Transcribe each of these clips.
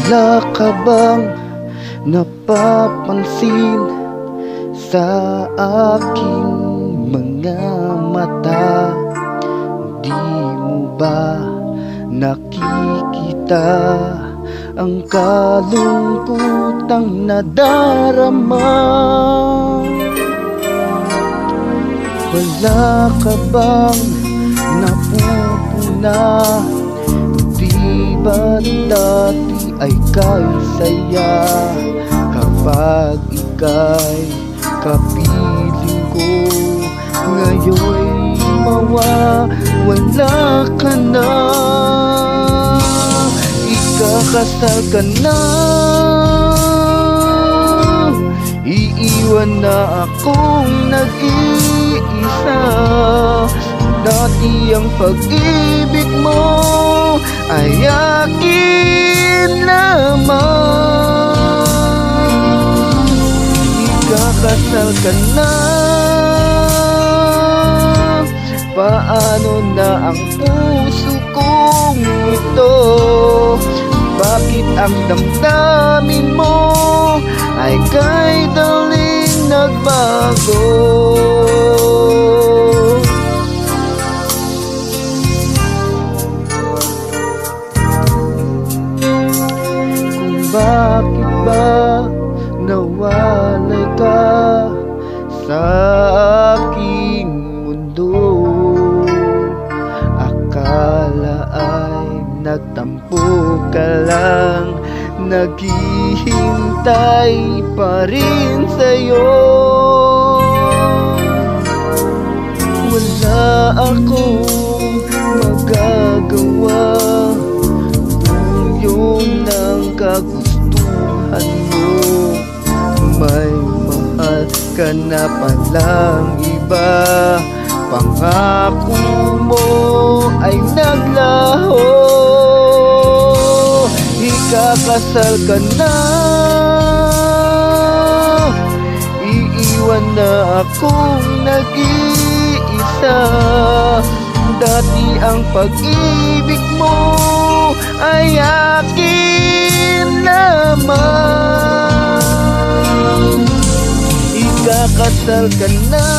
Wala ka bang napapansin sa aking mga mata? Di mo ba nakikita ang kalungkutang nadarama? Wala ka bang napupuna? Di ba dati ay kay saya kapag ika'y kapiling ko? Ngayon'y mawawala ka na, ikakasal ka na, iiwan na akong nag-iisa. Dati ang pag-ibig mo ay akin naman. Ikakasal ka na, paano na ang puso kong ito? Bakit ang damdamin mo ay kay daling nagbago? Bakit ba nawalay ka sa aking mundo? Akala ay nagtampo ka lang, naghihintay pa rin sa'yo. Wala akong magagawa kung yun ang kagustuhan mo. May mahal ka na palang iba, pangako mo ay naglaho. Ikakasal ka na, iiwan na akong nag-iisa. Dati ang pag-ibig mo ay akin naman. Ikakasal ka na,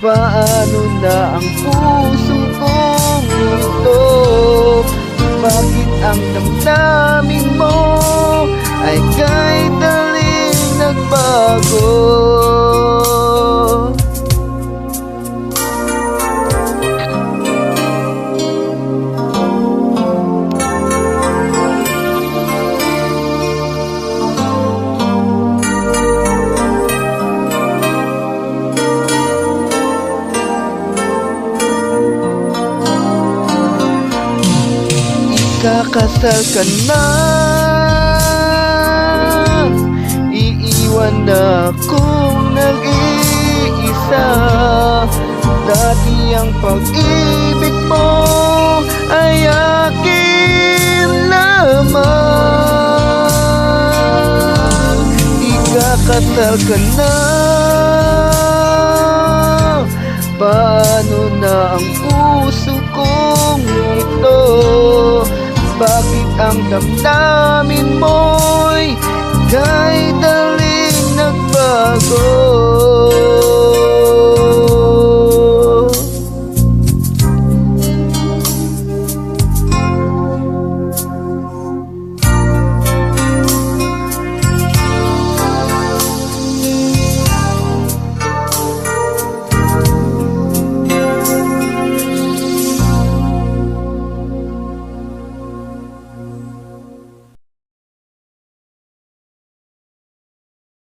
paano na ang puso kong ito? Bakit ang damdamin mo ay kay daling nagbago? Ikakasal ka na, iiwan na akong nag-iisa. Dati ang pag-ibig mo ay akin naman. Ikakasal ka na, paano na ang puso kong ito? Bakit ang damdamin